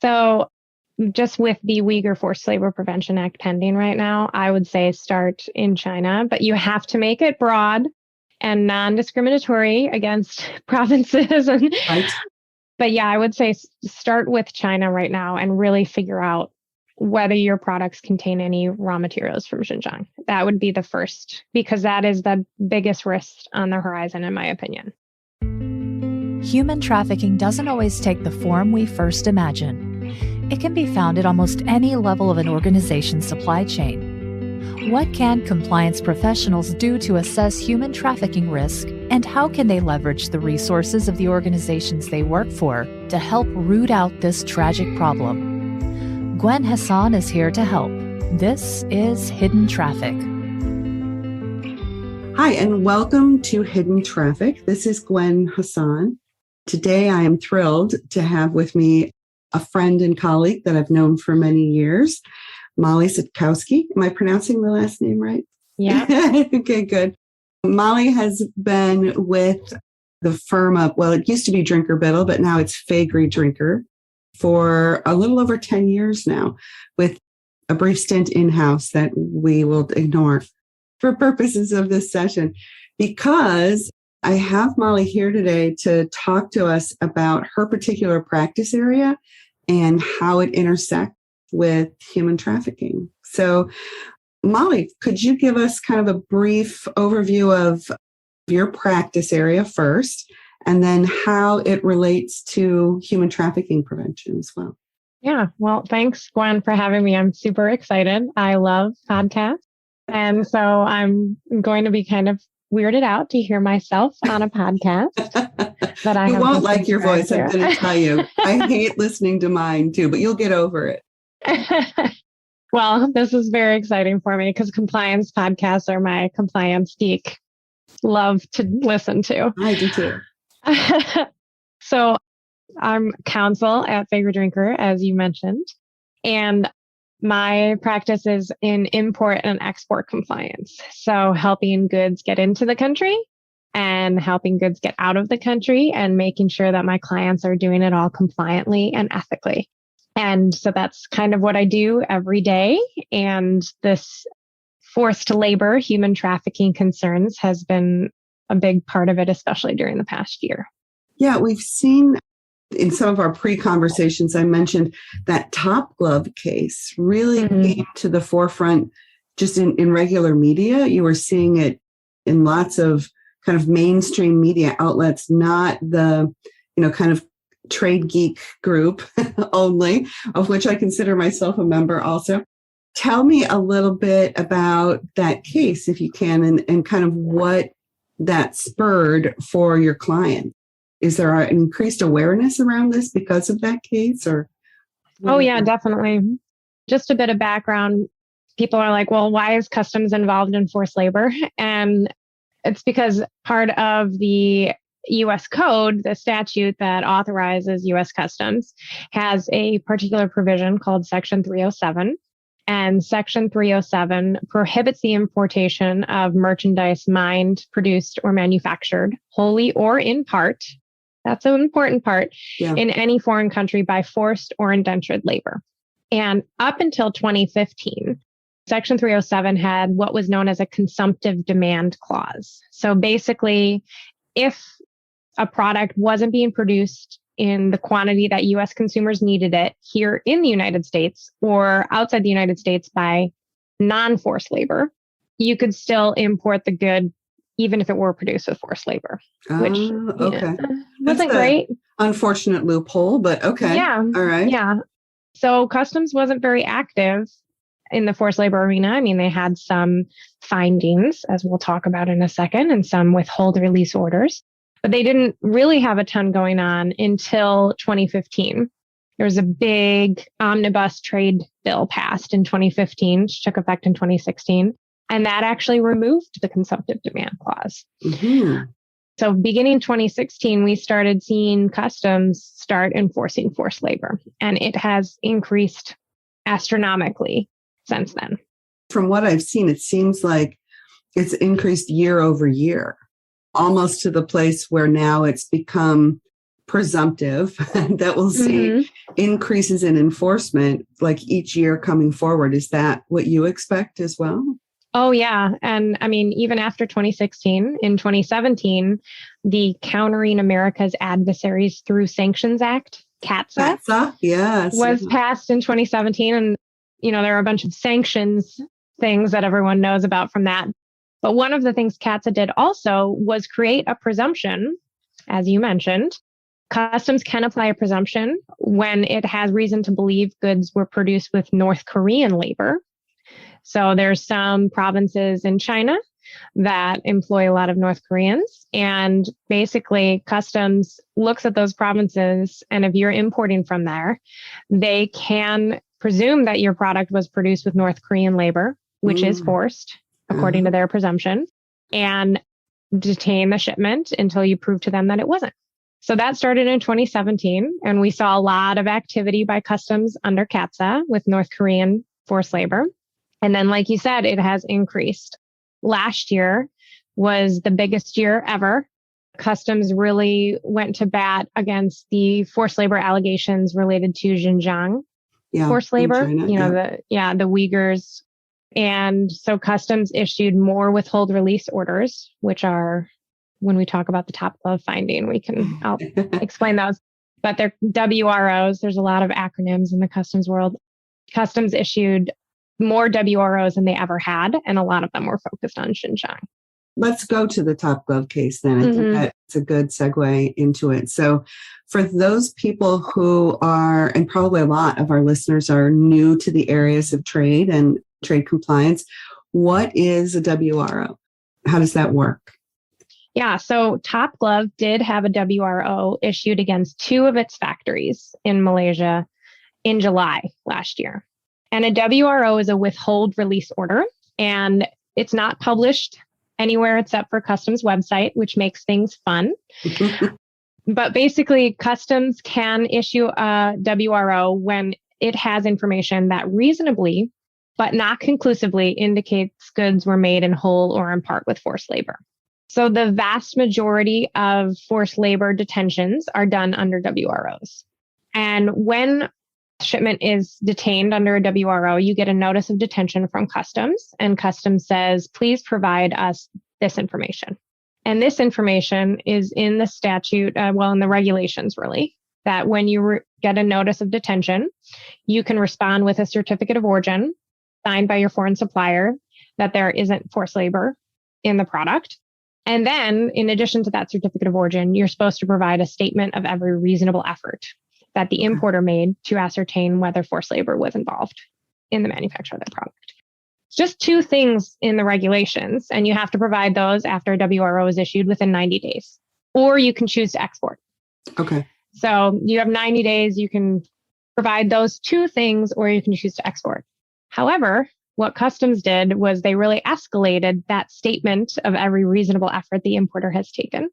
So just with the Uyghur Forced Labor Prevention Act pending right now, I would say start in China, but you have to make it broad and non-discriminatory against provinces. Right. But yeah, I would say start with China right now and really figure out whether your products contain any raw materials from Xinjiang. That would be the first, because that is the biggest risk on the horizon, in my opinion. Human trafficking doesn't always take the form we first imagine. It can be found at almost any level of an organization's supply chain. What can compliance professionals do to assess human trafficking risk, and how can they leverage the resources of the organizations they work for to help root out this tragic problem? Gwen Hassan is here to help. This is Hidden Traffic. Hi, and welcome to Hidden Traffic. This is Gwen Hassan. Today, I am thrilled to have with me a friend and colleague that I've known for many years, Mollie Sitkowski. Am I pronouncing the last name right? Yeah. Okay, good. Mollie has been with the firm of, well, it used to be Drinker Biddle, but now it's Faegre Drinker for a little over 10 years now, with a brief stint in-house that we will ignore for purposes of this session, because I have Mollie here today to talk to us about her particular practice area and how it intersects with human trafficking. So, Mollie, could you give us kind of a brief overview of your practice area first, and then how it relates to human trafficking prevention as well? Yeah. Well, thanks, Gwen, for having me. I'm super excited. I love podcasts. And so I'm going to be kind of weirded out to hear myself on a podcast. But I You won't like your voice, I'm going to tell you. I hate listening to mine too, but you'll get over it. Well, this is very exciting for me because compliance podcasts are my compliance geek love to listen to. I do too. So I'm counsel at Faegre Drinker, as you mentioned, and my practice is in import and export compliance. So helping goods get into the country and helping goods get out of the country and making sure that my clients are doing it all compliantly and ethically. And so that's kind of what I do every day. And this forced labor, human trafficking concerns has been a big part of it, especially during the past year. Yeah, we've seen in some of our pre-conversations, I mentioned that Top Glove case really came to the forefront just in regular media. You were seeing it in lots of kind of mainstream media outlets, not the, kind of trade geek group only, of which I consider myself a member also. Tell me a little bit about that case, if you can, and kind of what that spurred for your client. Is there an increased awareness around this because of that case? Or Oh, yeah, definitely. Just a bit of background. People are like, well, why is customs involved in forced labor? And it's because part of the U.S. code, the statute that authorizes U.S. customs, has a particular provision called Section 307. And Section 307 prohibits the importation of merchandise mined, produced, or manufactured, wholly or in part. That's an important part, in any foreign country by forced or indentured labor. And up until 2015, Section 307 had what was known as a consumptive demand clause. So basically, if a product wasn't being produced in the quantity that U.S. consumers needed it here in the United States or outside the United States by non-forced labor, you could still import the good even if it were produced with forced labor, which wasn't great. Unfortunate loophole, but okay. Yeah. All right. Yeah. So customs wasn't very active in the forced labor arena. I mean, they had some findings, as we'll talk about in a second, and some withhold release orders, but they didn't really have a ton going on until 2015. There was a big omnibus trade bill passed in 2015, which took effect in 2016. And that actually removed the consumptive demand clause. So beginning 2016, we started seeing customs start enforcing forced labor, and it has increased astronomically since then. From what I've seen, it seems like it's increased year over year, almost to the place where now it's become presumptive that we'll see increases in enforcement like each year coming forward. Is that what you expect as well? Oh, yeah. And I mean, even after 2016, in 2017, the Countering America's Adversaries Through Sanctions Act, CATSA, yes, was passed in 2017. And, there are a bunch of sanctions things that everyone knows about from that. But one of the things CATSA did also was create a presumption, as you mentioned. Customs can apply a presumption when it has reason to believe goods were produced with North Korean labor. So there's some provinces in China that employ a lot of North Koreans. And basically, Customs looks at those provinces. And if you're importing from there, they can presume that your product was produced with North Korean labor, which is forced, according to their presumption, and detain the shipment until you prove to them that it wasn't. So that started in 2017. And we saw a lot of activity by Customs under CATSA with North Korean forced labor. And then, like you said, it has increased. Last year was the biggest year ever. Customs really went to bat against the forced labor allegations related to Xinjiang forced labor, China, the Uyghurs. And so Customs issued more withhold release orders, which are, when we talk about the top glove finding, I'll explain those. But they're WROs. There's a lot of acronyms in the Customs world. Customs issued more WROs than they ever had, and a lot of them were focused on Xinjiang. Let's go to the top glove case then. I think that's a good segue into it. So for those people who are, and probably a lot of our listeners are new to the areas of trade and trade compliance, what is a WRO? How does that work? Yeah, so Top Glove did have a WRO issued against 2 of its factories in Malaysia in July last year. And a WRO is a withhold release order, and it's not published anywhere except for Customs website, which makes things fun. But basically, Customs can issue a WRO when it has information that reasonably, but not conclusively, indicates goods were made in whole or in part with forced labor. So the vast majority of forced labor detentions are done under WROs. And when shipment is detained under a WRO, you get a notice of detention from Customs, and Customs says, please provide us this information. And this information is in the statute, in the regulations, really, that when you get a notice of detention, you can respond with a certificate of origin signed by your foreign supplier that there isn't forced labor in the product. And then, in addition to that certificate of origin, you're supposed to provide a statement of every reasonable effort that the importer made to ascertain whether forced labor was involved in the manufacture of their product. It's just 2 things in the regulations, and you have to provide those after a WRO is issued within 90 days, or you can choose to export. Okay. So you have 90 days, you can provide those 2 things, or you can choose to export. However, what Customs did was they really escalated that statement of every reasonable effort the importer has taken.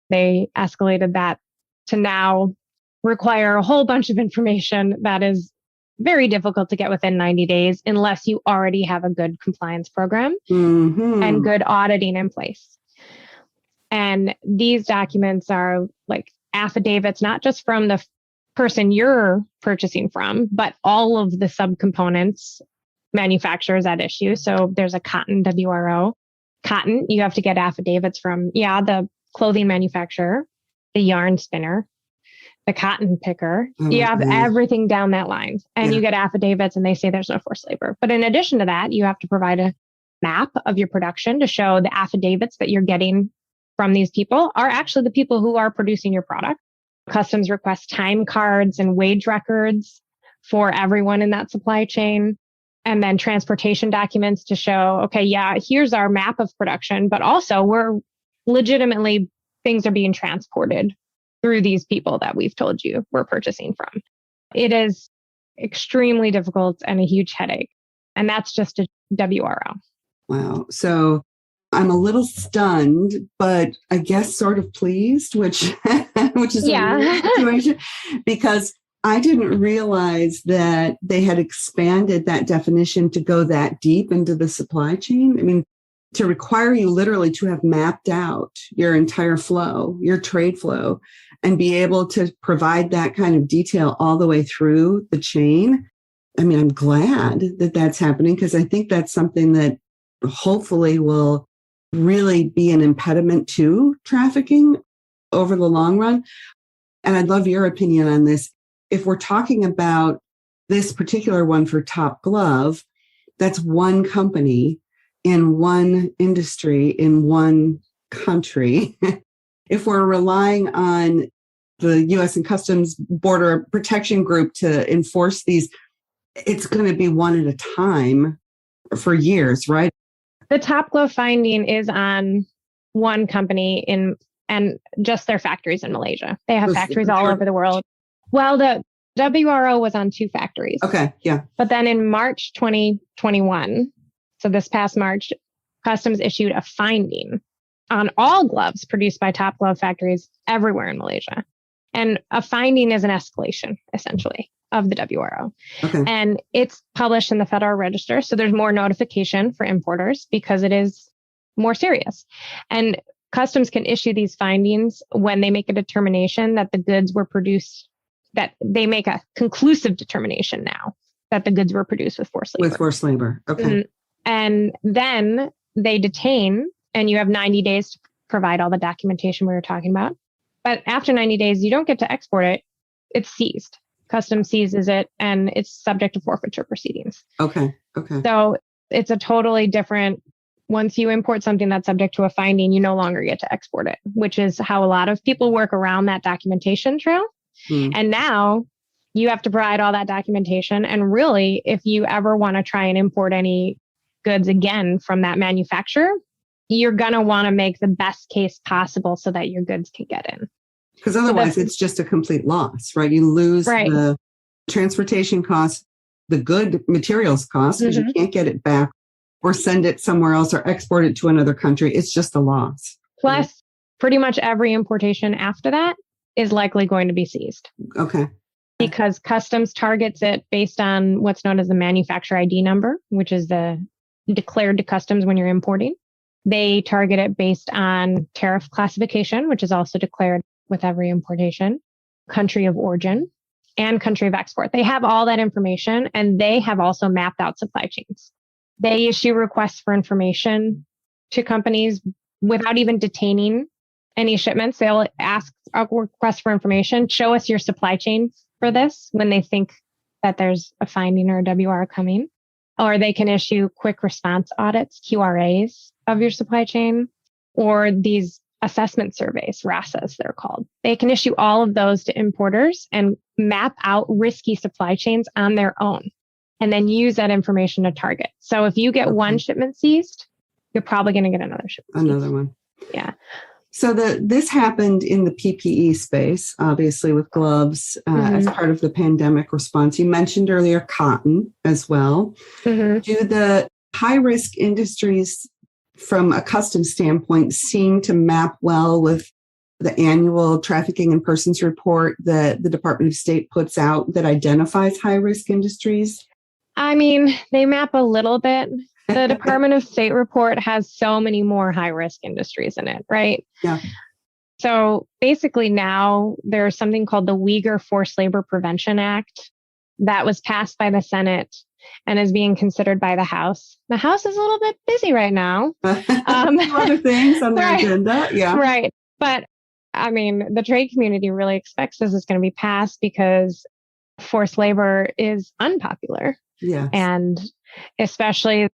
They escalated that to now require a whole bunch of information that is very difficult to get within 90 days unless you already have a good compliance program and good auditing in place. And these documents are like affidavits, not just from the person you're purchasing from, but all of the subcomponents manufacturers at issue. So there's a cotton WRO. Cotton, you have to get affidavits from, the clothing manufacturer, the yarn spinner, the cotton picker. You have everything down that line, and you get affidavits and they say there's no forced labor. But in addition to that, you have to provide a map of your production to show the affidavits that you're getting from these people are actually the people who are producing your product. Customs requests time cards and wage records for everyone in that supply chain. And then transportation documents to show, here's our map of production, but also we're legitimately, things are being transported through these people that we've told you we're purchasing from. It is extremely difficult and a huge headache. And that's just a WRO. Wow. So I'm a little stunned, but I guess sort of pleased, which is a weird situation, because I didn't realize that they had expanded that definition to go that deep into the supply chain. I mean, to require you literally to have mapped out your entire flow, your trade flow, and be able to provide that kind of detail all the way through the chain. I mean, I'm glad that that's happening because I think that's something that hopefully will really be an impediment to trafficking over the long run. And I'd love your opinion on this. If we're talking about this particular one for Top Glove, that's one company in one industry, in one country. If we're relying on the U.S. and Customs Border Protection Group to enforce these, it's going to be one at a time for years, right? The Top Glove finding is on one company and just their factories in Malaysia. They have factories all over the world. Well, the WRO was on 2 factories. Okay, yeah. But then in March 2021, so this past March, Customs issued a finding on all gloves produced by Top Glove factories everywhere in Malaysia. And a finding is an escalation, essentially, of the WRO. Okay. And it's published in the Federal Register. So there's more notification for importers because it is more serious. And Customs can issue these findings when they make a determination that the goods were produced, that they make a conclusive determination now that the goods were produced with forced labor. With forced labor. Okay. Mm-hmm. And then they detain, and you have 90 days to provide all the documentation we were talking about. But after 90 days, you don't get to export it. It's seized. Customs seizes it, and it's subject to forfeiture proceedings. Okay. Okay. So it's a totally different, once you import something that's subject to a finding, you no longer get to export it, which is how a lot of people work around that documentation trail. And now you have to provide all that documentation. And really, if you ever want to try and import any goods again from that manufacturer, you're going to want to make the best case possible so that your goods can get in. Because otherwise it's just a complete loss, right? You lose the transportation costs, the good materials costs, because you can't get it back or send it somewhere else or export it to another country. It's just a loss. Plus, pretty much every importation after that is likely going to be seized. Okay. Because Customs targets it based on what's known as the manufacturer ID number, which is the declared to Customs when you're importing. They target it based on tariff classification, which is also declared with every importation, country of origin, and country of export. They have all that information, and they have also mapped out supply chains. They issue requests for information to companies without even detaining any shipments. They'll ask a request for information, show us your supply chain for this when they think that there's a finding or a WR coming. Or they can issue quick response audits, QRAs, of your supply chain, or these assessment surveys, RASAs, they're called. They can issue all of those to importers and map out risky supply chains on their own, and then use that information to target. So if you get one shipment seized, you're probably going to get another shipment seized. Another one. Yeah. So this happened in the PPE space, obviously with gloves as part of the pandemic response. You mentioned earlier cotton as well. Do the high-risk industries from a customs standpoint seem to map well with the annual Trafficking in Persons report that the Department of State puts out that identifies high-risk industries? I mean, they map a little bit. The Department of State report has so many more high-risk industries in it, right? Yeah. So basically now there's something called the Uyghur Forced Labor Prevention Act that was passed by the Senate and is being considered by the House. The House is a little bit busy right now. Other things on their agenda. Yeah. Right. But I mean, the trade community really expects this is going to be passed because forced labor is unpopular. Yeah. And especially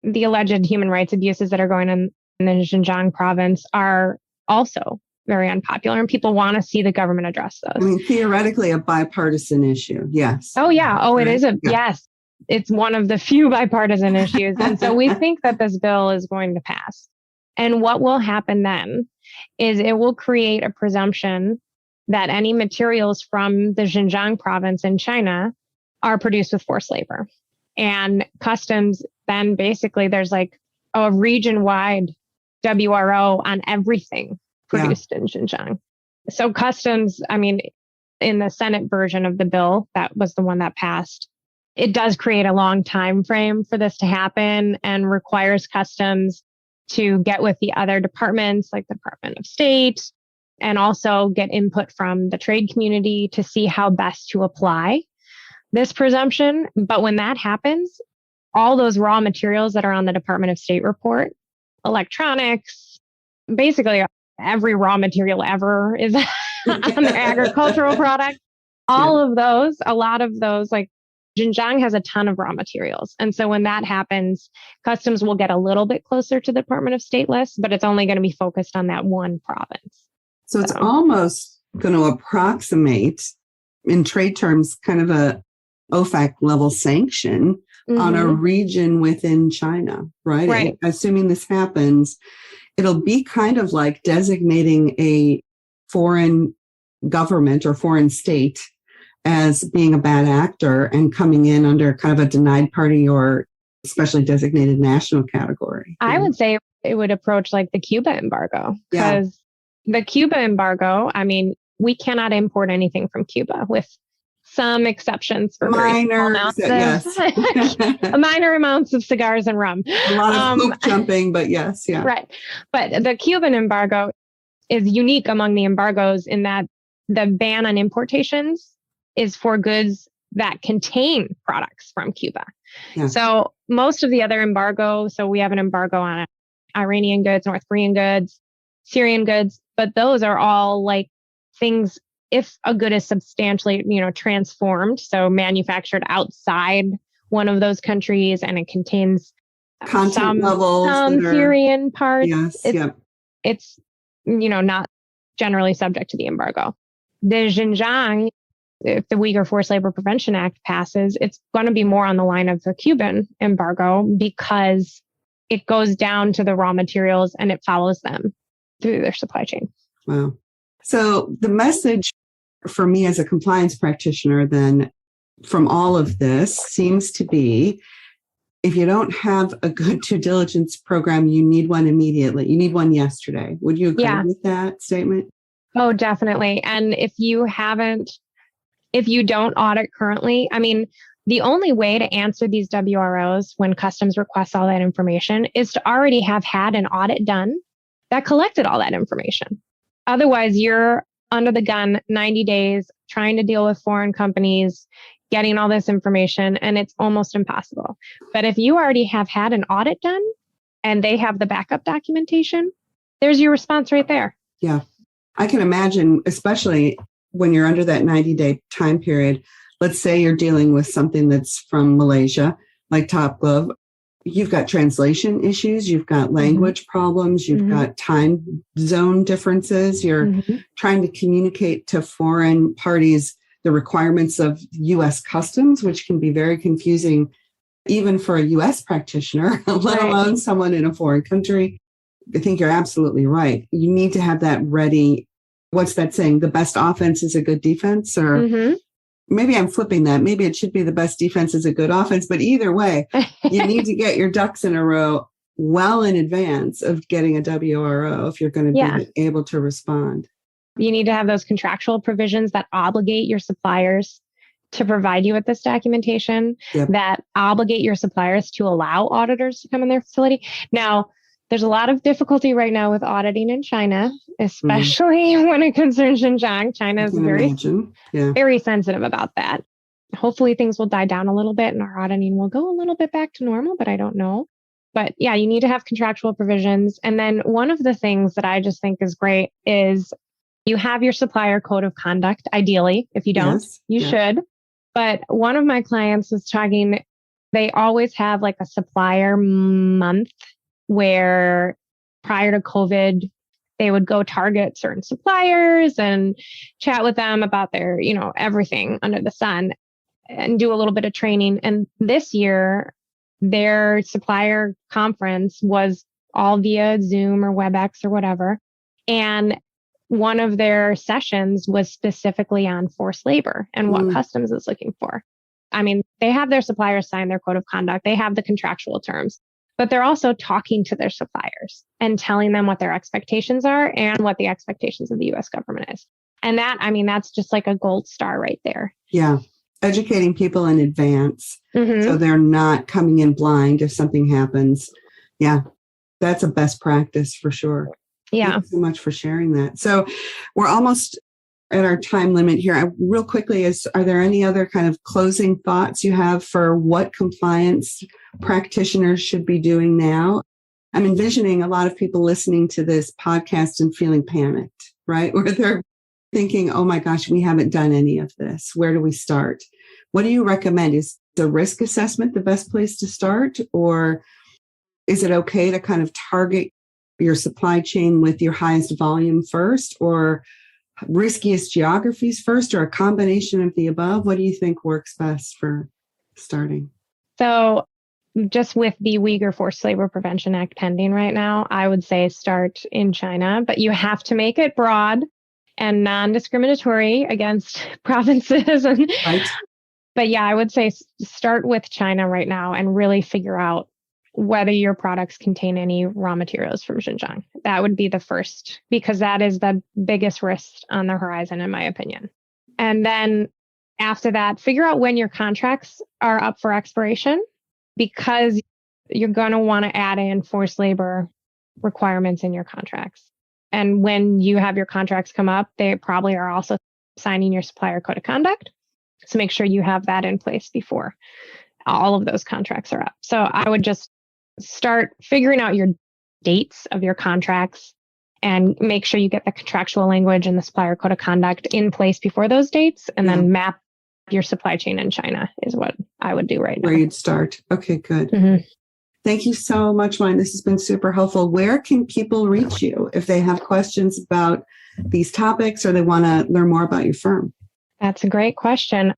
the alleged human rights abuses that are going on in the Xinjiang province are also very unpopular, and people want to see the government address those. I mean, theoretically, a bipartisan issue. Yes. Oh, yeah. Oh, it is yes. It's one of the few bipartisan issues. And so we think that this bill is going to pass. And what will happen then is it will create a presumption that any materials from the Xinjiang province in China are produced with forced labor. And Customs, then basically there's like a region-wide WRO on everything produced in Xinjiang. So Customs, I mean, in the Senate version of the bill, that was the one that passed, it does create a long time frame for this to happen and requires Customs to get with the other departments like the Department of State and also get input from the trade community to see how best to apply this presumption. But when that happens, all those raw materials that are on the Department of State report, electronics, basically every raw material ever is on their agricultural product. All of those, a lot of those, like Xinjiang has a ton of raw materials. And so when that happens, customs will get a little bit closer to the Department of State list, but it's only going to be focused on that one province. So it's almost going to approximate, in trade terms, kind of a OFAC level sanction on a region within China, right? Right. Assuming this happens, it'll be kind of like designating a foreign government or foreign state as being a bad actor and coming in under kind of a denied party or especially designated national category. I would say it would approach like the Cuba embargo, because the Cuba embargo, I mean, we cannot import anything from Cuba with some exceptions for minor amounts of cigars and rum. A lot of hoop jumping, but yes. Yeah. Right. But the Cuban embargo is unique among the embargoes in that the ban on importations is for goods that contain products from Cuba. Yeah. So most of the other embargo, so we have an embargo on Iranian goods, North Korean goods, Syrian goods, but those are all like things, if a good is substantially, transformed, so manufactured outside one of those countries and it contains content levels, some Syrian parts, yes, it's not generally subject to the embargo. The Xinjiang, if the Uyghur Forced Labor Prevention Act passes, it's going to be more on the line of the Cuban embargo because it goes down to the raw materials and it follows them through their supply chain. Wow. So the message for me as a compliance practitioner then from all of this seems to be, if you don't have a good due diligence program, you need one immediately. You need one yesterday. Would you agree with that statement? Oh, definitely. And if you don't audit currently, I mean, the only way to answer these WROs when customs requests all that information is to already have had an audit done that collected all that information. Otherwise, you're under the gun 90 days trying to deal with foreign companies, getting all this information, and it's almost impossible. But if you already have had an audit done and they have the backup documentation, there's your response right there. Yeah. I can imagine, especially when you're under that 90-day time period, let's say you're dealing with something that's from Malaysia, like Top Glove. You've got translation issues, you've got language problems, you've got time zone differences. You're trying to communicate to foreign parties the requirements of U.S. customs, which can be very confusing even for a U.S. practitioner, let alone someone in a foreign country. I think you're absolutely right. You need to have that ready. What's that saying? The best offense is a good defense, or maybe I'm flipping that. Maybe it should be the best defense is a good offense, but either way, you need to get your ducks in a row well in advance of getting a WRO if you're going to be able to respond. You need to have those contractual provisions that obligate your suppliers to provide you with this documentation, that obligate your suppliers to allow auditors to come in their facility. Now, there's a lot of difficulty right now with auditing in China, especially when it concerns Xinjiang. China is very sensitive about that. Hopefully things will die down a little bit and our auditing will go a little bit back to normal, but I don't know. But yeah, you need to have contractual provisions. And then one of the things that I just think is great is you have your supplier code of conduct. Ideally, if you don't, you should. But one of my clients was talking, they always have like a supplier month where prior to COVID, they would go target certain suppliers and chat with them about their, everything under the sun and do a little bit of training. And this year, their supplier conference was all via Zoom or WebEx or whatever. And one of their sessions was specifically on forced labor and what customs is looking for. I mean, they have their suppliers sign their code of conduct. They have the contractual terms. But they're also talking to their suppliers and telling them what their expectations are and what the expectations of the U.S. government is. And that's just like a gold star right there. Yeah. Educating people in advance so they're not coming in blind if something happens. Yeah. that's a best practice for sure. Yeah. Thank you so much for sharing that. So we're almost at our time limit here. Real quickly, are there any other kind of closing thoughts you have for what compliance practitioners should be doing now? I'm envisioning a lot of people listening to this podcast and feeling panicked, right? Where they're thinking, oh my gosh, we haven't done any of this. Where do we start? What do you recommend? Is the risk assessment the best place to start? Or is it okay to kind of target your supply chain with your highest volume first, or riskiest geographies first, or a combination of the above? What do you think works best for starting? So just with the Uyghur Forced Labor Prevention Act pending right now, I would say start in China, but you have to make it broad and non-discriminatory against provinces. Right. But yeah, I would say start with China right now and really figure out whether your products contain any raw materials from Xinjiang. That would be the first, because that is the biggest risk on the horizon, in my opinion. And then after that, figure out when your contracts are up for expiration, because you're going to want to add in forced labor requirements in your contracts. And when you have your contracts come up, they probably are also signing your supplier code of conduct. So make sure you have that in place before all of those contracts are up. So I would just start figuring out your dates of your contracts and make sure you get the contractual language and the supplier code of conduct in place before those dates, and then map your supply chain in China is what I would do right now. Where you'd start. Okay, good. Mm-hmm. Thank you so much, Mollie. This has been super helpful. Where can people reach you if they have questions about these topics or they want to learn more about your firm? That's a great question.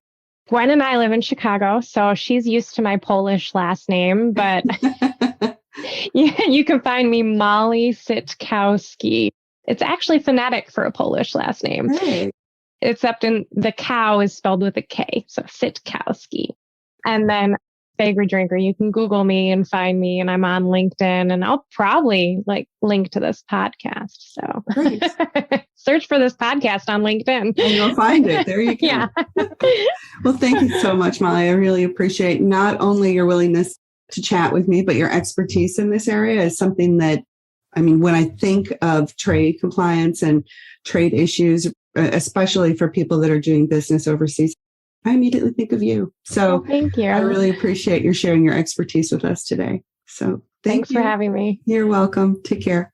Gwen and I live in Chicago, so she's used to my Polish last name, but you can find me Mollie Sitkowski. It's actually phonetic for a Polish last name, except in the cow is spelled with a K, so Sitkowski. And then Faegre Drinker, you can Google me and find me, and I'm on LinkedIn, and I'll probably link to this podcast. So search for this podcast on LinkedIn. And you'll find it. There you go. Yeah. Well, thank you so much, Mollie. I really appreciate not only your willingness to chat with me, but your expertise in this area is something that, when I think of trade compliance and trade issues, especially for people that are doing business overseas, I immediately think of you. So thank you. I really appreciate your sharing your expertise with us today. So thanks for having me. You're welcome. Take care.